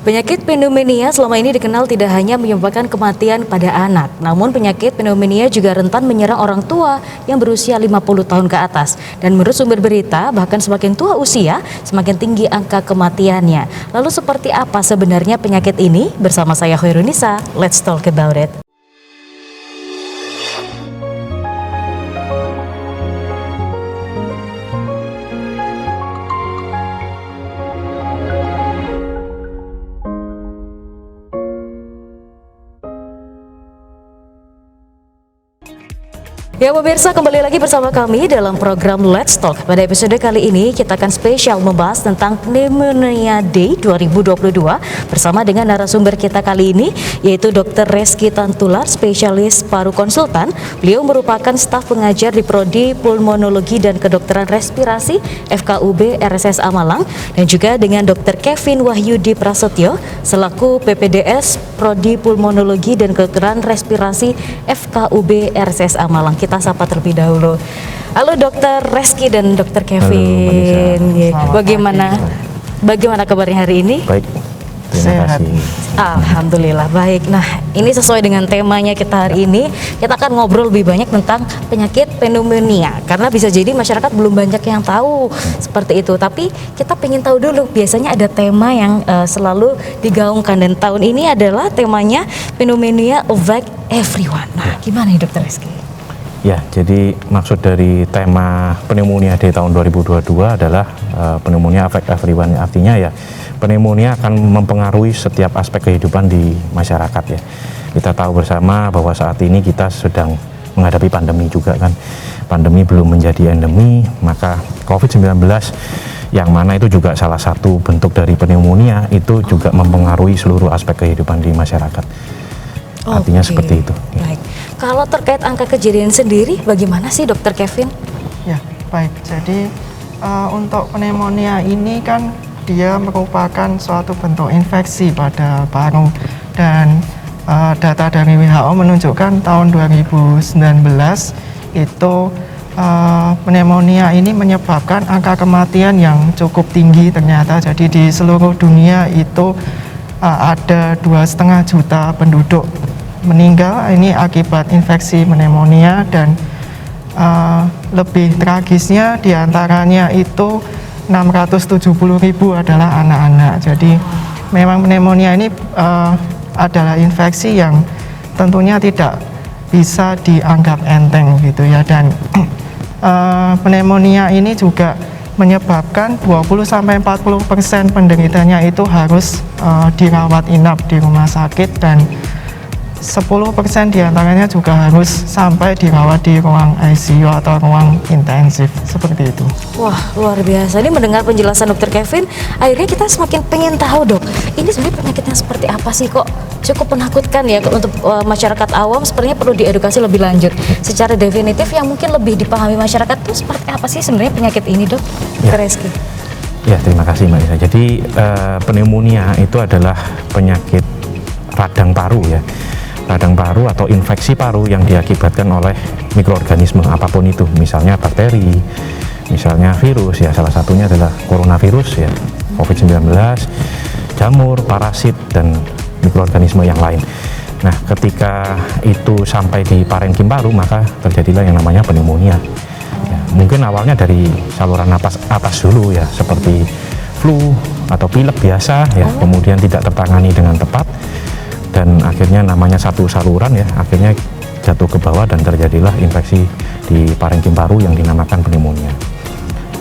Penyakit pneumonia selama ini dikenal tidak hanya menyebabkan kematian pada anak, namun penyakit pneumonia juga rentan menyerang orang tua yang berusia 50 tahun ke atas. Dan menurut sumber berita, bahkan semakin tua usia, semakin tinggi angka kematiannya. Lalu seperti apa sebenarnya penyakit ini? Bersama saya Khairunisa, let's talk about it. Ya pemirsa, kembali lagi bersama kami dalam program Let's Talk. Pada episode kali ini kita akan spesial membahas tentang Pneumonia Day 2022 bersama dengan narasumber kita kali ini, yaitu Dr. Reski Tantular, spesialis paru konsultan. Beliau merupakan staf pengajar di Prodi Pulmonologi dan Kedokteran Respirasi FKUB RSSA Malang, dan juga dengan Dr. Kevin Wahyudi Prasetyo selaku PPDS Prodi Pulmonologi dan Kedokteran Respirasi FKUB RSSA Malang. Kita sapa terlebih dahulu. Halo Dr. Reski dan Dr. Kevin. Bagaimana kabarnya hari ini? Baik, terima kasih. Alhamdulillah baik. Nah, ini sesuai dengan temanya kita hari ini. Kita akan ngobrol lebih banyak tentang penyakit pneumonia, karena bisa jadi masyarakat belum banyak yang tahu seperti itu. Tapi kita pengen tahu dulu. Biasanya ada tema yang selalu digaungkan, dan tahun ini adalah temanya Pneumonia Affect Everyone. Nah, gimana nih Dr. Reski? Ya, jadi maksud dari tema pneumonia di tahun 2022 adalah pneumonia affect everyone. Artinya ya, pneumonia akan mempengaruhi setiap aspek kehidupan di masyarakat ya. Kita tahu bersama bahwa saat ini kita sedang menghadapi pandemi juga kan. Pandemi belum menjadi endemi, maka COVID-19 yang mana itu juga salah satu bentuk dari pneumonia, itu juga mempengaruhi seluruh aspek kehidupan di masyarakat. Artinya seperti itu. Baik. Kalau terkait angka kejadian sendiri, bagaimana sih Dokter Kevin? Ya, baik. Jadi untuk pneumonia ini kan dia merupakan suatu bentuk infeksi pada paru, dan data dari WHO menunjukkan tahun 2019 itu pneumonia ini menyebabkan angka kematian yang cukup tinggi ternyata. Jadi di seluruh dunia itu ada 2,5 juta penduduk meninggal ini akibat infeksi pneumonia, dan lebih tragisnya diantaranya itu 670.000 adalah anak-anak. Jadi memang pneumonia ini adalah infeksi yang tentunya tidak bisa dianggap enteng gitu ya, dan pneumonia ini juga menyebabkan 20-40% penderitanya itu harus dirawat inap di rumah sakit, dan 10% diantaranya juga harus sampai dirawat di ruang ICU atau ruang intensif, seperti itu. Wah, luar biasa. Ini mendengar penjelasan Dr. Kevin, akhirnya kita semakin pengen tahu dok, ini sebenarnya penyakitnya seperti apa sih, kok cukup menakutkan ya untuk masyarakat awam. Sepertinya perlu diedukasi lebih lanjut secara definitif yang mungkin lebih dipahami masyarakat tuh seperti apa sih sebenarnya penyakit ini dok? Dr. Reski. Ya, terima kasih Mbak Isa. Jadi pneumonia itu adalah penyakit radang paru ya. Radang paru atau infeksi paru yang diakibatkan oleh mikroorganisme apapun itu, misalnya bakteri, misalnya virus ya, salah satunya adalah coronavirus ya, COVID-19, jamur, parasit, dan mikroorganisme yang lain. Nah, ketika itu sampai di parenkim paru, maka terjadilah yang namanya pneumonia ya, mungkin awalnya dari saluran napas atas dulu ya, seperti flu atau pilek biasa ya, kemudian tidak tertangani dengan tepat, dan akhirnya namanya satu saluran ya, akhirnya jatuh ke bawah dan terjadilah infeksi di parenkim paru yang dinamakan pneumonia.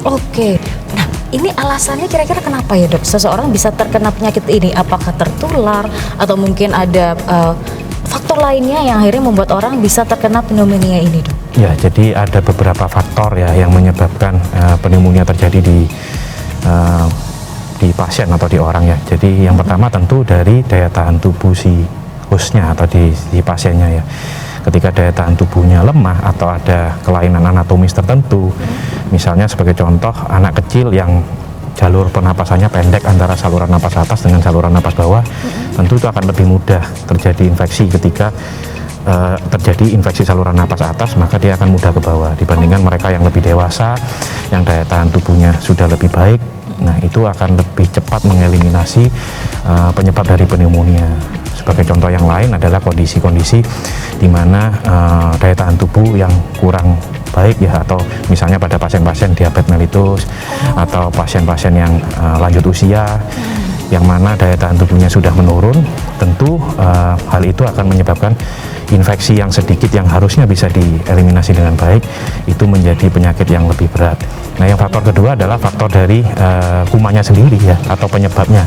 Oke, nah ini alasannya kira-kira kenapa ya dok seseorang bisa terkena penyakit ini? Apakah tertular atau mungkin ada faktor lainnya yang akhirnya membuat orang bisa terkena pneumonia ini dok? Ya, jadi ada beberapa faktor ya yang menyebabkan pneumonia terjadi di pasien atau di orang ya. Jadi yang pertama tentu dari daya tahan tubuh si hostnya atau di pasiennya ya. Ketika daya tahan tubuhnya lemah atau ada kelainan anatomis tertentu, misalnya sebagai contoh anak kecil yang jalur pernapasannya pendek antara saluran napas atas dengan saluran napas bawah, tentu itu akan lebih mudah terjadi infeksi. Ketika terjadi infeksi saluran napas atas, maka dia akan mudah ke bawah dibandingkan mereka yang lebih dewasa, yang daya tahan tubuhnya sudah lebih baik, Nah, itu akan lebih cepat mengeliminasi penyebab dari pneumonia. Sebagai contoh yang lain adalah kondisi-kondisi di mana daya tahan tubuh yang kurang baik ya, atau misalnya pada pasien-pasien diabetes mellitus atau pasien-pasien yang lanjut usia yang mana daya tahan tubuhnya sudah menurun. Tentu hal itu akan menyebabkan infeksi yang sedikit yang harusnya bisa dieliminasi dengan baik itu menjadi penyakit yang lebih berat. Nah, yang faktor kedua adalah faktor dari kumannya sendiri ya, atau penyebabnya.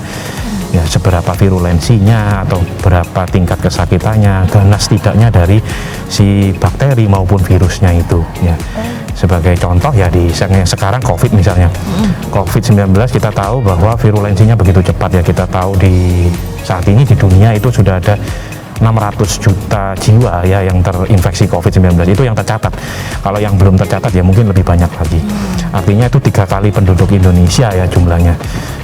Ya, seberapa virulensinya atau berapa tingkat kesakitannya, ganas tidaknya dari si bakteri maupun virusnya itu ya. Sebagai contoh ya di sekarang COVID misalnya, COVID-19 kita tahu bahwa virulensinya begitu cepat ya. Kita tahu di saat ini di dunia itu sudah ada 600 juta jiwa ya yang terinfeksi COVID-19, itu yang tercatat. Kalau yang belum tercatat ya mungkin lebih banyak lagi. Artinya itu 3 kali penduduk Indonesia ya jumlahnya.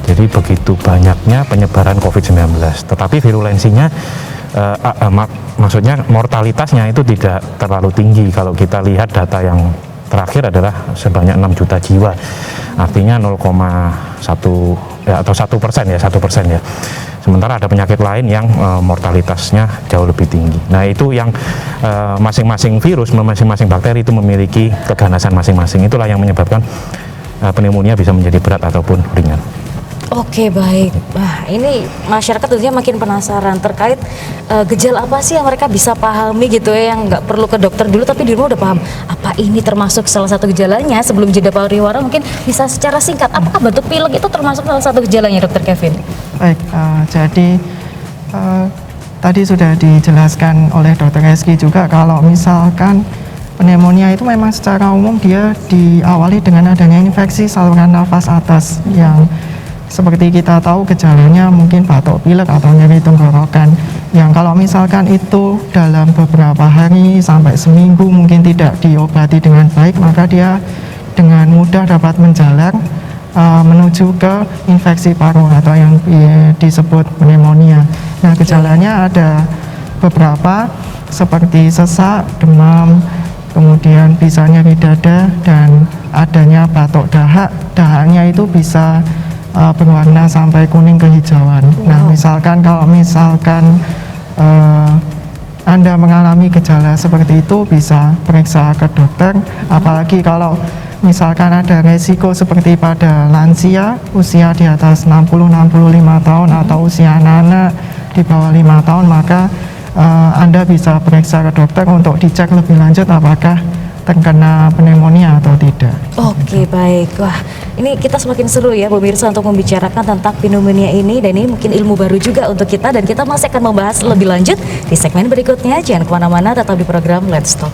Jadi begitu banyaknya penyebaran COVID-19. Tetapi virulensinya maksudnya mortalitasnya itu tidak terlalu tinggi. Kalau kita lihat data yang terakhir adalah sebanyak 6 juta jiwa. Artinya 0,1 ya, atau 1% ya. Sementara ada penyakit lain yang mortalitasnya jauh lebih tinggi. Nah, itu yang masing-masing virus, masing-masing bakteri itu memiliki keganasan masing-masing. Itulah yang menyebabkan pneumonia bisa menjadi berat ataupun ringan. Oke, baik. Wah, ini masyarakat tentunya makin penasaran terkait gejala apa sih yang mereka bisa pahami gitu ya, yang nggak perlu ke dokter dulu tapi di rumah udah paham. Apa ini termasuk salah satu gejalanya? Sebelum jeda pariwara mungkin bisa secara singkat, apakah batuk pilek itu termasuk salah satu gejalanya, Dokter Kevin? Baik, jadi tadi sudah dijelaskan oleh Dr. Reski juga kalau misalkan pneumonia itu memang secara umum dia diawali dengan adanya infeksi saluran nafas atas yang seperti kita tahu gejalanya mungkin batuk pilek atau nyeri tenggorokan, yang kalau misalkan itu dalam beberapa hari sampai seminggu mungkin tidak diobati dengan baik, maka dia dengan mudah dapat menjalar menuju ke infeksi paru atau yang disebut pneumonia. Nah, gejalanya ada beberapa seperti sesak, demam, kemudian bisa nyeri dada dan adanya batuk dahak. Dahaknya itu bisa berwarna sampai kuning kehijauan. Nah, kalau misalkan Anda mengalami gejala seperti itu bisa periksa ke dokter, apalagi kalau misalkan ada resiko seperti pada lansia usia di atas 60-65 tahun atau usia anak-anak di bawah 5 tahun, maka Anda bisa periksa ke dokter untuk dicek lebih lanjut apakah terkena pneumonia atau tidak. Oke, baik. Wah, ini kita semakin seru ya pemirsa untuk membicarakan tentang pneumonia ini, dan ini mungkin ilmu baru juga untuk kita, dan kita masih akan membahas lebih lanjut di segmen berikutnya. Jangan kemana-mana, tetap di program Let's Talk.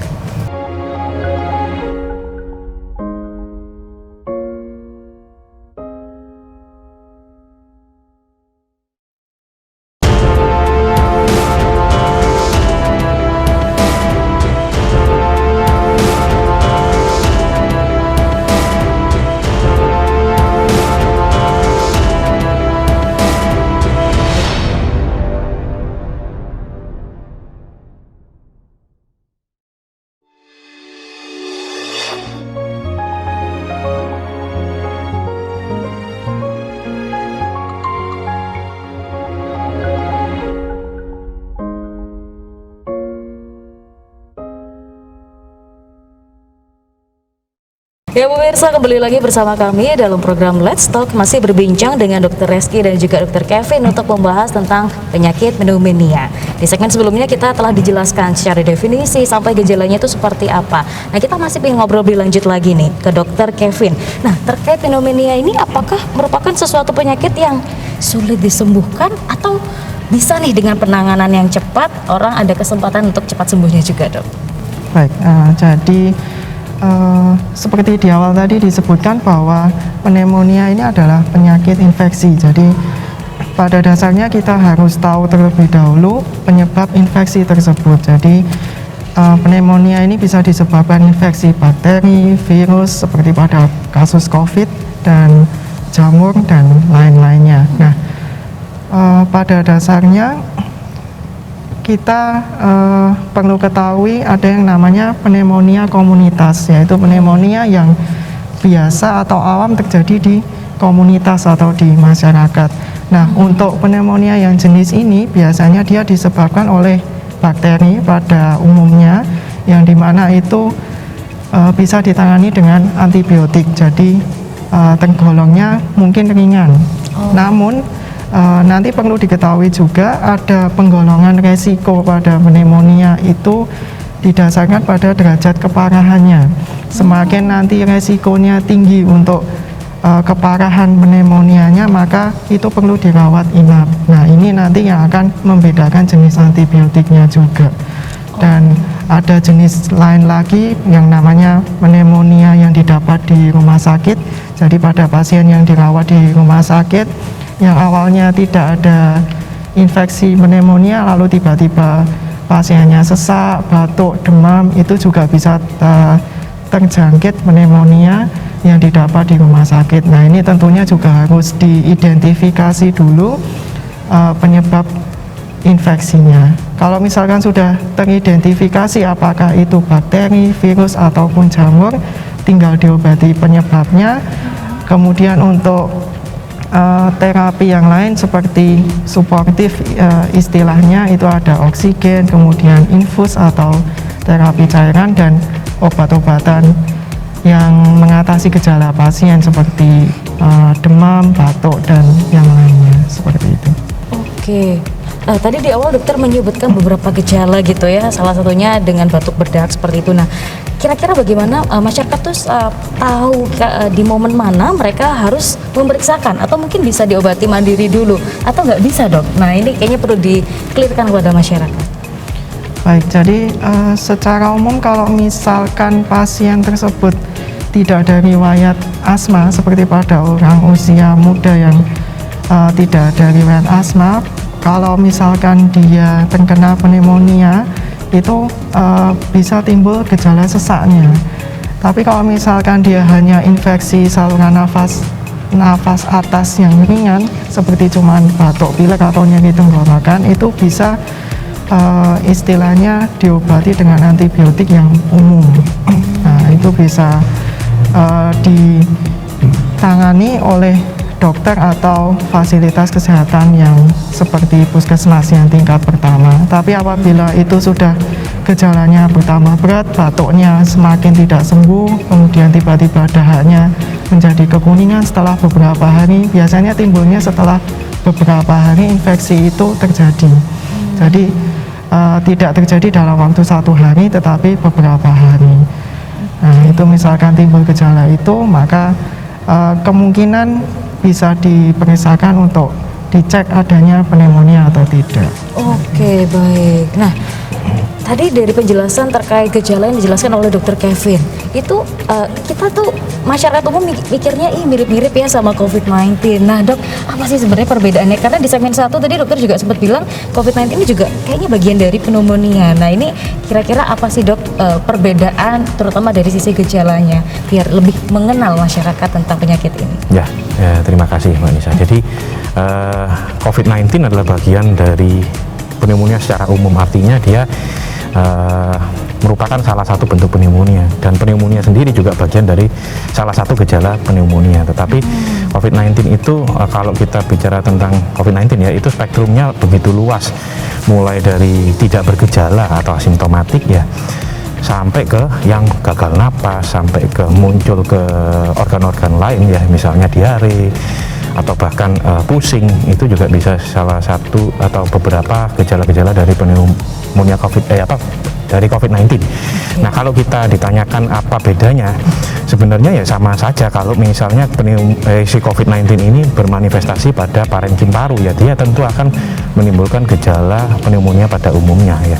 Ya pemirsa, kembali lagi bersama kami dalam program Let's Talk, masih berbincang dengan Dr. Reski dan juga Dr. Kevin untuk membahas tentang penyakit pneumonia. Di segmen sebelumnya kita telah dijelaskan secara definisi sampai gejalanya itu seperti apa. Nah, kita masih ingin ngobrol lebih lanjut lagi nih ke Dr. Kevin. Nah, terkait pneumonia ini apakah merupakan sesuatu penyakit yang sulit disembuhkan atau bisa nih dengan penanganan yang cepat orang ada kesempatan untuk cepat sembuhnya juga, Dok? Baik, jadi seperti di awal tadi disebutkan bahwa pneumonia ini adalah penyakit infeksi. Jadi pada dasarnya kita harus tahu terlebih dahulu penyebab infeksi tersebut. Jadi pneumonia ini bisa disebabkan infeksi bakteri, virus seperti pada kasus COVID dan jamur dan lain-lainnya. Nah, pada dasarnya kita perlu ketahui ada yang namanya pneumonia komunitas, yaitu pneumonia yang biasa atau awam terjadi di komunitas atau di masyarakat. Nah, untuk pneumonia yang jenis ini biasanya dia disebabkan oleh bakteri pada umumnya, yang dimana itu bisa ditangani dengan antibiotik. Jadi tergolongnya mungkin ringan. Namun nanti perlu diketahui juga ada penggolongan resiko pada pneumonia itu didasarkan pada derajat keparahannya. Semakin nanti resikonya tinggi untuk keparahan pneumonianya, maka itu perlu dirawat inap. Nah, ini nanti yang akan membedakan jenis antibiotiknya juga. Dan ada jenis lain lagi yang namanya pneumonia yang didapat di rumah sakit. Jadi pada pasien yang dirawat di rumah sakit yang awalnya tidak ada infeksi pneumonia, lalu tiba-tiba pasiennya sesak, batuk, demam, itu juga bisa terjangkit pneumonia yang didapat di rumah sakit. Nah, ini tentunya juga harus diidentifikasi dulu penyebab infeksinya. Kalau misalkan sudah teridentifikasi apakah itu bakteri, virus ataupun jamur, tinggal diobati penyebabnya. Kemudian untuk terapi yang lain seperti suportif, istilahnya itu ada oksigen, kemudian infus atau terapi cairan, dan obat-obatan yang mengatasi gejala pasien seperti demam, batuk, dan yang lainnya seperti itu. Oke. Tadi di awal dokter menyebutkan beberapa gejala gitu ya, salah satunya dengan batuk berdahak seperti itu. Nah, kira-kira bagaimana masyarakat tuh tahu di momen mana mereka harus memeriksakan, atau mungkin bisa diobati mandiri dulu, atau nggak bisa, Dok? Nah, ini kayaknya perlu di-clearkan kepada masyarakat. Baik, jadi secara umum kalau misalkan pasien tersebut tidak ada riwayat asma seperti pada orang usia muda yang tidak ada riwayat asma, kalau misalkan dia terkena pneumonia itu bisa timbul gejala sesaknya. Tapi kalau misalkan dia hanya infeksi saluran nafas atas yang ringan seperti cuman batuk pilek atau nyeri tenggorokan, itu bisa istilahnya diobati dengan antibiotik yang umum. Nah, itu bisa ditangani oleh dokter atau fasilitas kesehatan yang seperti puskesmas yang tingkat pertama. Tapi apabila itu sudah gejalanya bertambah berat, batuknya semakin tidak sembuh, kemudian tiba-tiba dahaknya menjadi kekuningan setelah beberapa hari, biasanya timbulnya setelah beberapa hari infeksi itu terjadi. Jadi tidak terjadi dalam waktu 1 hari, tetapi beberapa hari. Nah, itu misalkan timbul gejala itu, maka kemungkinan bisa diperiksakan untuk dicek adanya pneumonia atau tidak. Oke, baik. Nah, tadi dari penjelasan terkait gejala yang dijelaskan oleh Dokter Kevin, itu kita tuh masyarakat umum mikirnya mirip-mirip ya sama COVID-19. Nah, Dok, apa sih sebenarnya perbedaannya? Karena di segmen 1 tadi dokter juga sempat bilang COVID-19 ini juga kayaknya bagian dari pneumonia. Nah, ini kira-kira apa sih, Dok, perbedaan terutama dari sisi gejalanya biar lebih mengenal masyarakat tentang penyakit ini? Ya, terima kasih Mbak Nisa. Jadi COVID-19 adalah bagian dari pneumonia secara umum, artinya dia merupakan salah satu bentuk pneumonia, dan pneumonia sendiri juga bagian dari salah satu gejala pneumonia. Tetapi COVID-19 itu kalau kita bicara tentang COVID-19 ya, itu spektrumnya begitu luas, mulai dari tidak bergejala atau asimptomatik ya, sampai ke yang gagal napas, sampai ke muncul ke organ-organ lain ya, misalnya diare atau bahkan pusing. Itu juga bisa salah satu atau beberapa gejala-gejala dari pneumonia dari COVID-19. Nah, kalau kita ditanyakan apa bedanya, sebenarnya ya sama saja. Kalau misalnya si COVID-19 ini bermanifestasi pada parenkim paru ya, dia tentu akan menimbulkan gejala pneumonia pada umumnya ya.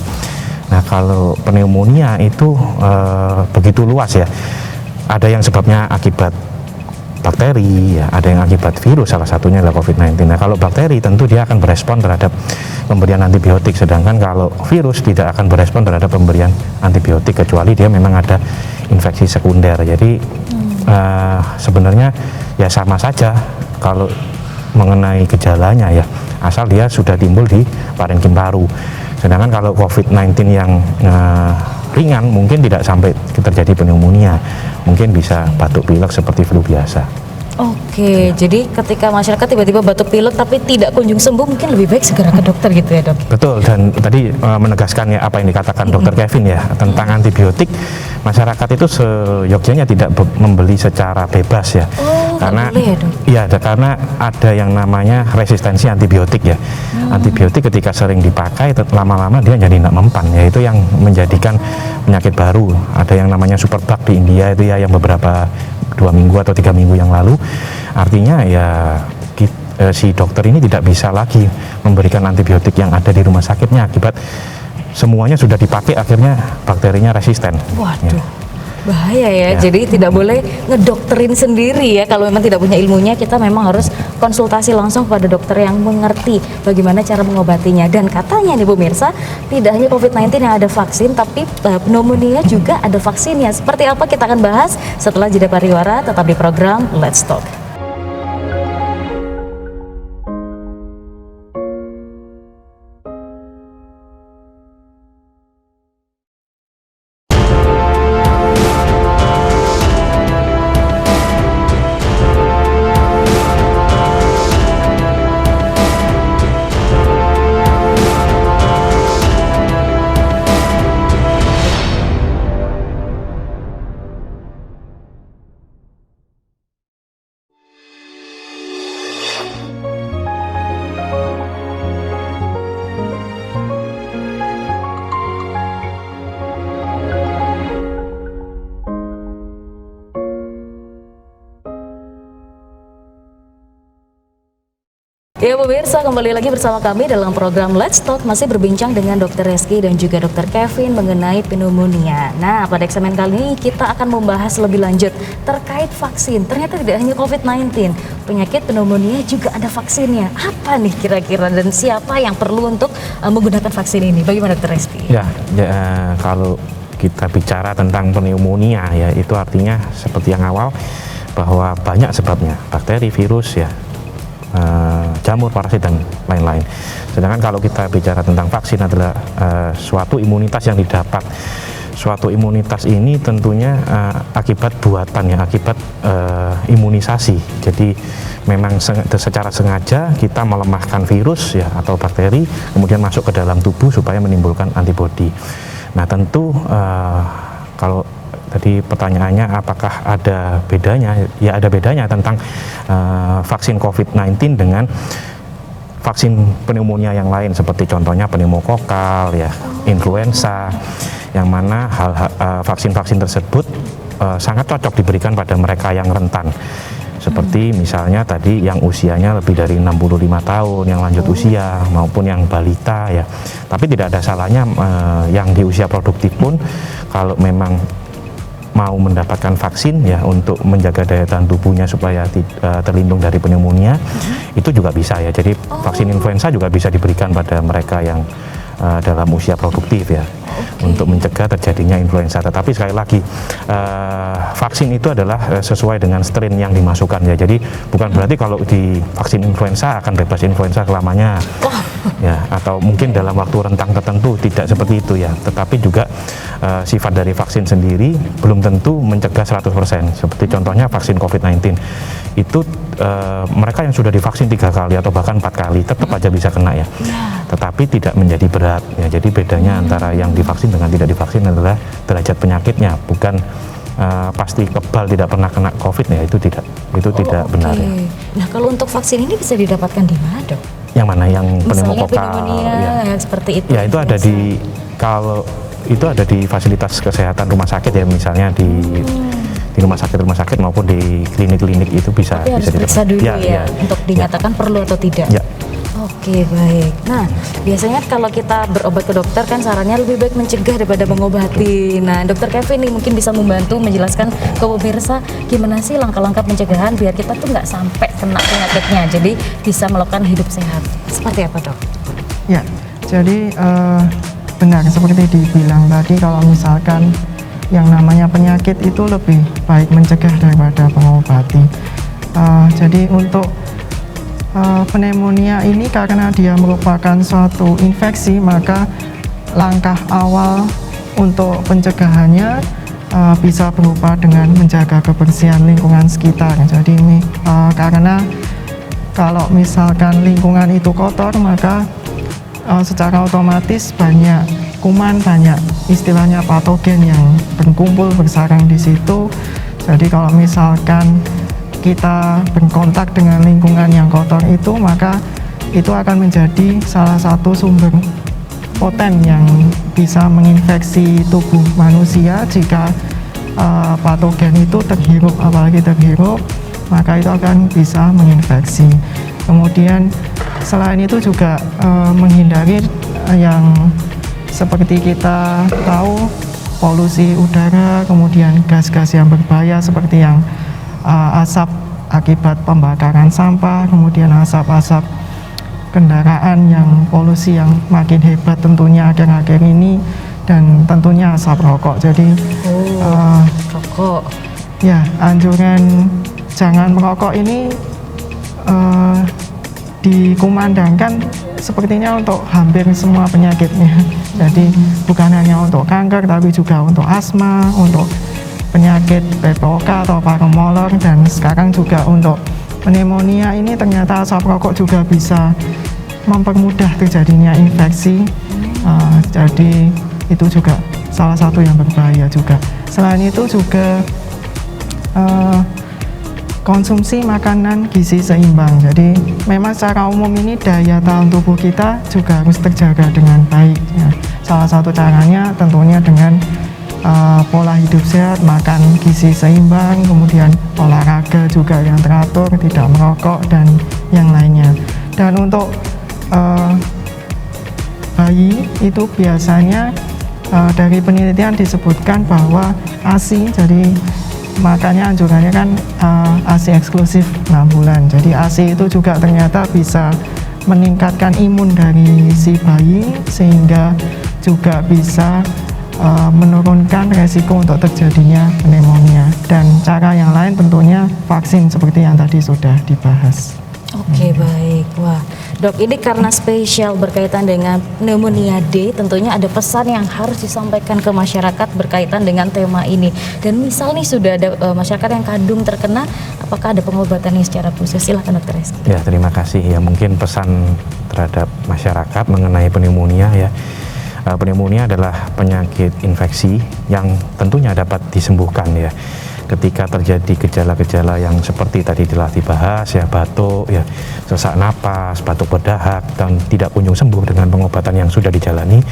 Nah, kalau pneumonia itu begitu luas ya. Ada yang sebabnya akibat bakteri, ya, ada yang akibat virus, salah satunya adalah COVID-19. Nah, kalau bakteri tentu dia akan berespon terhadap pemberian antibiotik, sedangkan kalau virus tidak akan berespon terhadap pemberian antibiotik kecuali dia memang ada infeksi sekunder. Jadi sebenarnya ya sama saja kalau mengenai gejalanya ya, asal dia sudah timbul di parenkim paru. Sedangkan kalau COVID-19 yang ringan mungkin tidak sampai terjadi pneumonia, mungkin bisa batuk pilek seperti flu biasa. Oke, jadi ketika masyarakat tiba-tiba batuk pilek tapi tidak kunjung sembuh, mungkin lebih baik segera ke dokter gitu ya, Dok? Betul, dan tadi menegaskan ya apa yang dikatakan Dokter Kevin ya tentang antibiotik, masyarakat itu seyogyanya tidak membeli secara bebas ya. Karena boleh ya, Dok? iya, karena ada yang namanya resistensi antibiotik ya. Antibiotik ketika sering dipakai lama-lama dia jadi tidak mempan, yaitu yang menjadikan penyakit baru. Ada yang namanya superbug di India itu ya, yang beberapa 2 minggu atau 3 minggu yang lalu. Artinya ya si dokter ini tidak bisa lagi memberikan antibiotik yang ada di rumah sakitnya akibat semuanya sudah dipakai, akhirnya bakterinya resisten. Waduh. Ya. Bahaya ya, jadi tidak boleh ngedokterin sendiri ya. Kalau memang tidak punya ilmunya, kita memang harus konsultasi langsung kepada dokter yang mengerti bagaimana cara mengobatinya. Dan katanya nih pemirsa, tidak hanya COVID-19 yang ada vaksin, tapi pneumonia juga ada vaksinnya. Seperti apa kita akan bahas setelah jeda pariwara, tetap di program Let's Talk. Ya pemirsa, kembali lagi bersama kami dalam program Let's Talk, masih berbincang dengan Dr. Reski dan juga Dr. Kevin mengenai pneumonia. Nah, pada segmen kali ini kita akan membahas lebih lanjut terkait vaksin. Ternyata tidak hanya COVID-19, penyakit pneumonia juga ada vaksinnya. Apa nih kira-kira dan siapa yang perlu untuk menggunakan vaksin ini? Bagaimana Dr. Reski? Kalau kita bicara tentang pneumonia ya, itu artinya seperti yang awal bahwa banyak sebabnya, bakteri, virus ya, jamur, parasit dan lain-lain. Sedangkan kalau kita bicara tentang vaksin adalah suatu imunitas yang didapat. Suatu imunitas ini tentunya akibat buatan ya, akibat imunisasi. Jadi memang secara sengaja kita melemahkan virus ya atau bakteri, kemudian masuk ke dalam tubuh supaya menimbulkan antibodi. Nah tentu kalau tadi pertanyaannya apakah ada bedanya? Ya ada bedanya tentang vaksin COVID-19 dengan vaksin pneumonia yang lain, seperti contohnya pneumokokal ya, influenza, yang mana vaksin-vaksin tersebut sangat cocok diberikan pada mereka yang rentan. Seperti misalnya tadi yang usianya lebih dari 65 tahun, yang lanjut usia maupun yang balita ya. Tapi tidak ada salahnya yang di usia produktif pun kalau memang mau mendapatkan vaksin ya untuk menjaga daya tahan tubuhnya supaya terlindung dari pneumonia, itu juga bisa ya. Jadi vaksin influenza juga bisa diberikan pada mereka yang dalam usia produktif ya, untuk mencegah terjadinya influenza. Tetapi sekali lagi vaksin itu adalah sesuai dengan strain yang dimasukkan ya. Jadi bukan berarti kalau di vaksin influenza akan bebas influenza selamanya ya, atau mungkin dalam waktu rentang tertentu, tidak seperti itu ya. Tetapi juga sifat dari vaksin sendiri belum tentu mencegah 100%. Seperti contohnya vaksin COVID-19 itu mereka yang sudah divaksin 3 kali atau bahkan 4 kali tetap aja bisa kena ya, tetapi tidak menjadi berat ya. Jadi bedanya antara yang divaksin dengan tidak divaksin adalah derajat penyakitnya, bukan pasti kebal tidak pernah kena COVID ya, itu tidak benar ya. Nah kalau untuk vaksin ini bisa didapatkan di mana, Dok? Yang mana? Yang pneumokokal pneumonia ya, seperti itu ya, itu ada di, kalau itu ada di fasilitas kesehatan rumah sakit ya, misalnya di rumah sakit maupun di klinik-klinik itu bisa. Tapi harus periksa dulu ya, untuk dinyatakan perlu atau tidak. Ya. Oke, baik. Nah, biasanya kalau kita berobat ke dokter kan sarannya lebih baik mencegah daripada mengobati. Nah, Dokter Kevin nih mungkin bisa membantu menjelaskan ke pemirsa gimana sih langkah-langkah pencegahan biar kita tuh nggak sampai kena penyakitnya, jadi bisa melakukan hidup sehat. Seperti apa, Dok? Ya, jadi benar seperti dibilang tadi, kalau misalkan yang namanya penyakit itu lebih baik mencegah daripada mengobati. Jadi untuk pneumonia ini karena dia merupakan suatu infeksi, maka langkah awal untuk pencegahannya bisa berupa dengan menjaga kebersihan lingkungan sekitar. Jadi ini karena kalau misalkan lingkungan itu kotor, maka secara otomatis banyak kuman, banyak istilahnya patogen yang berkumpul bersarang di situ. Jadi kalau misalkan kita berkontak dengan lingkungan yang kotor itu, maka itu akan menjadi salah satu sumber poten yang bisa menginfeksi tubuh manusia jika patogen itu terhirup, apalagi terhirup, maka itu akan bisa menginfeksi. Kemudian selain itu juga menghindari yang seperti kita tahu polusi udara, kemudian gas-gas yang berbahaya seperti yang asap akibat pembakaran sampah, kemudian asap-asap kendaraan yang polusi yang makin hebat tentunya akhir-akhir ini, dan tentunya asap rokok. Jadi rokok. Ya, anjuran jangan merokok ini dikumandangkan sepertinya untuk hampir semua penyakitnya. Jadi bukan hanya untuk kanker, tapi juga untuk asma, untuk penyakit PPOK atau paru molor, dan sekarang juga untuk pneumonia ini ternyata asap rokok juga bisa mempermudah terjadinya infeksi. Jadi itu juga salah satu yang berbahaya juga. Selain itu juga konsumsi makanan gizi seimbang. Jadi memang secara umum ini daya tahan tubuh kita juga harus terjaga dengan baik. Ya. Salah satu caranya tentunya dengan pola hidup sehat, makan gizi seimbang, kemudian olahraga juga yang teratur, tidak merokok, dan yang lainnya. Dan untuk bayi itu biasanya dari penelitian disebutkan bahwa ASI, jadi makanya anjurannya kan ASI eksklusif 6 bulan. Jadi ASI itu juga ternyata bisa meningkatkan imun dari si bayi, sehingga juga bisa menurunkan resiko untuk terjadinya pneumonia. Dan cara yang lain tentunya vaksin seperti yang tadi sudah dibahas. Oke, baik. Wah, Dok, ini karena spesial berkaitan dengan pneumonia D, tentunya ada pesan yang harus disampaikan ke masyarakat berkaitan dengan tema ini. Dan misal nih sudah ada masyarakat yang kandung terkena, apakah ada pengobatannya secara khusus? Silakan Dr. Reski. Ya, terima kasih. Ya, mungkin pesan terhadap masyarakat mengenai pneumonia ya. Pneumonia adalah penyakit infeksi yang tentunya dapat disembuhkan ya. Ketika terjadi gejala-gejala yang seperti tadi telah dibahas ya, batuk ya, sesak napas, batuk berdahak, dan tidak kunjung sembuh dengan pengobatan yang sudah dijalani,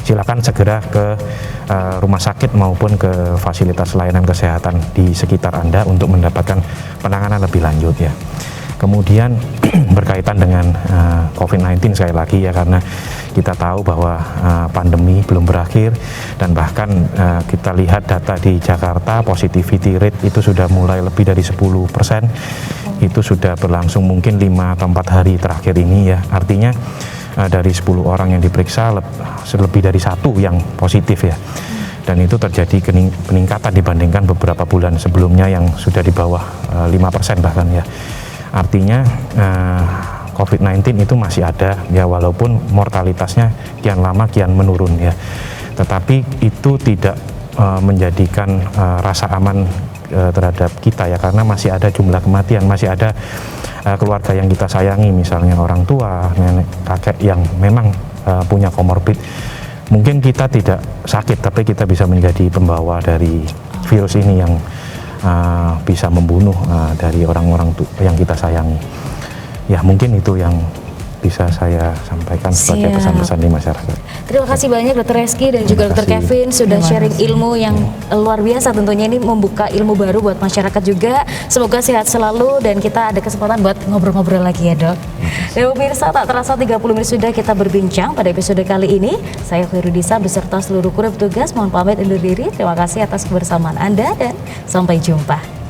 silakan segera ke rumah sakit maupun ke fasilitas layanan kesehatan di sekitar Anda untuk mendapatkan penanganan lebih lanjut ya. Kemudian berkaitan dengan COVID-19 sekali lagi ya, karena kita tahu bahwa pandemi belum berakhir, dan bahkan kita lihat data di Jakarta positivity rate itu sudah mulai lebih dari 10%. Itu sudah berlangsung mungkin 5 atau 4 hari terakhir ini ya. Artinya dari 10 orang yang diperiksa lebih dari 1 yang positif ya. Dan itu terjadi peningkatan dibandingkan beberapa bulan sebelumnya yang sudah di bawah 5% bahkan ya. Artinya COVID-19 itu masih ada ya, walaupun mortalitasnya kian lama kian menurun ya. Tetapi itu tidak menjadikan rasa aman terhadap kita ya, karena masih ada jumlah kematian, masih ada keluarga yang kita sayangi, misalnya orang tua, nenek, kakek yang memang punya komorbid. Mungkin kita tidak sakit, tapi kita bisa menjadi pembawa dari virus ini yang bisa membunuh dari orang-orang yang kita sayangi. Ya, mungkin itu yang bisa saya sampaikan sebagai pesan-pesan di masyarakat. Terima kasih banyak Dr. Reski dan juga Dr. Kevin sudah sharing ilmu yang luar biasa. Tentunya ini membuka ilmu baru buat masyarakat juga. Semoga sehat selalu dan kita ada kesempatan buat ngobrol-ngobrol lagi ya, Dok. Dan pemirsa, tak terasa 30 menit sudah kita berbincang pada episode kali ini. Saya Khairudisa beserta seluruh kru petugas mohon pamit undur diri. Terima kasih atas kebersamaan Anda dan sampai jumpa.